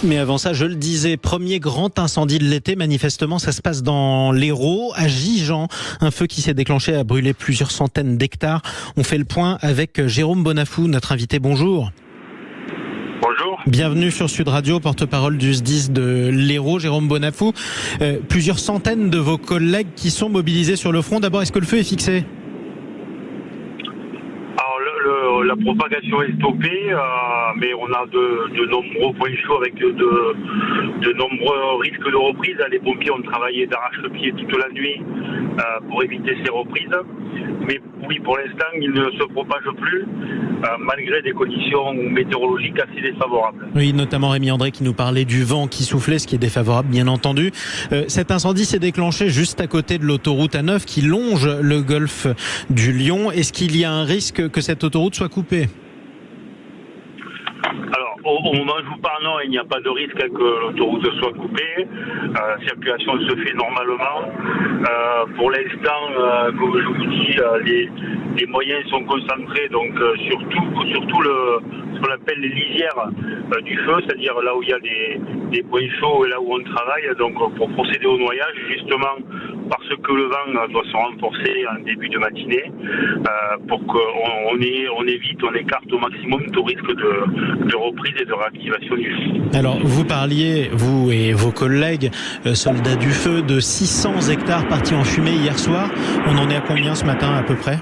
Mais avant ça, je le disais, premier grand incendie de l'été, manifestement, ça se passe dans l'Hérault, à Gigean. Un feu qui s'est déclenché a brûlé plusieurs centaines d'hectares. On fait le point avec Jérôme Bonafou, notre invité. Bonjour. Bonjour. Bienvenue sur Sud Radio, porte-parole du SDIS de l'Hérault, Jérôme Bonafou. Plusieurs centaines de vos collègues qui sont mobilisés sur le front. D'abord, est-ce que le feu est fixé ? Alors, la propagation est stoppée, mais on a de nombreux points chauds avec de nombreux risques de reprise. Les pompiers ont travaillé d'arrache-le-pied toute la nuit pour éviter ces reprises. Mais oui, pour l'instant, il ne se propage plus, malgré des conditions météorologiques assez défavorables. Oui, notamment Rémi André qui nous parlait du vent qui soufflait, ce qui est défavorable, bien entendu. Cet incendie s'est déclenché juste à côté de l'autoroute A9 qui longe le golfe du Lion. Est-ce qu'il y a un risque que cette autoroute soit coupée ? Alors, au moment où je vous parle, non, il n'y a pas de risque que l'autoroute soit coupée. La circulation se fait normalement. Pour l'instant, comme je vous dis, les moyens sont concentrés donc surtout ce qu'on appelle les lisières du feu, c'est-à-dire là où il y a des points chauds et là où on travaille, donc pour procéder au noyage, justement parce que le vent doit se renforcer en début de matinée, pour qu'on évite, on écarte au maximum tout risque de reprise et de réactivation du feu. Alors, vous parliez, vous et vos collègues, soldats du feu, de 600 hectares partis en fumée hier soir. On en est à combien ce matin à peu près ?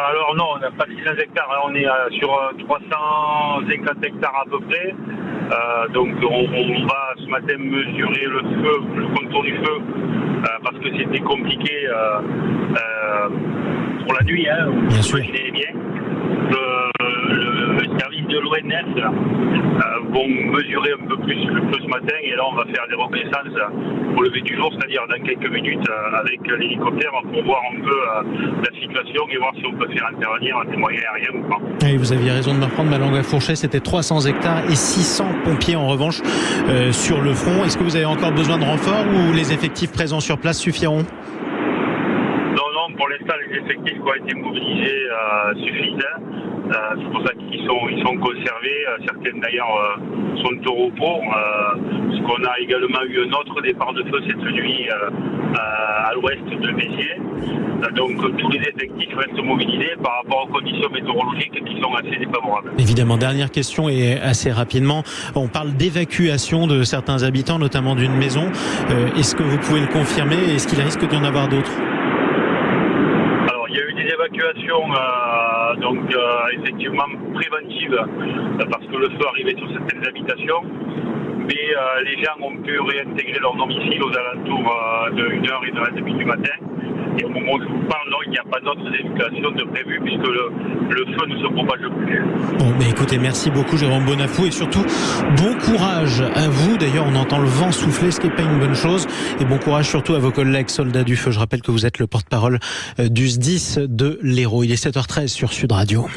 Alors non, on n'a pas 600 hectares, on est sur 350 hectares à peu près. Donc on va ce matin mesurer le contour du feu, parce que c'était compliqué pour la nuit, Bien sûr. Vous imaginez bien. Le service de l'ONF vont mesurer un peu plus le feu ce matin, et là on va faire des reconnaissances au lever du jour, c'est-à-dire dans quelques minutes avec l'hélicoptère pour voir un peu la situation et voir si on peut faire intervenir des moyens aériens ou pas. Oui, vous aviez raison de me reprendre ma langue à fourcher, c'était 300 hectares et 600 pompiers en revanche sur le front. Est-ce que vous avez encore besoin de renforts ou les effectifs présents sur place suffiront ? Non, pour l'instant les effectifs qui ont été mobilisés suffisent. C'est pour ça qu'ils sont conservés. Certaines d'ailleurs sont au repos. Parce qu'on a également eu un autre départ de feu cette nuit à l'ouest de Béziers. Donc tous les effectifs restent mobilisés par rapport aux conditions météorologiques qui sont assez défavorables. Évidemment, dernière question et assez rapidement. On parle d'évacuation de certains habitants, notamment d'une maison. Est-ce que vous pouvez le confirmer ? Est-ce qu'il risque d'y en avoir d'autres ? Alors il y a eu des évacuations effectivement préventives parce que le feu arrivait sur certaines habitations. Mais les gens ont pu réintégrer leur domicile aux alentours de 1h, 1h30 du matin. Et au moment où je vous parle, non, il n'y a pas d'autres évacuations de prévues puisque le feu ne se propage plus. Bon, mais écoutez, merci beaucoup Jérôme Bonafou et surtout bon courage à vous. D'ailleurs, on entend le vent souffler, ce qui n'est pas une bonne chose. Et bon courage surtout à vos collègues soldats du feu. Je rappelle que vous êtes le porte-parole du SDIS de l'Hérault. Il est 7h13 sur Sud Radio.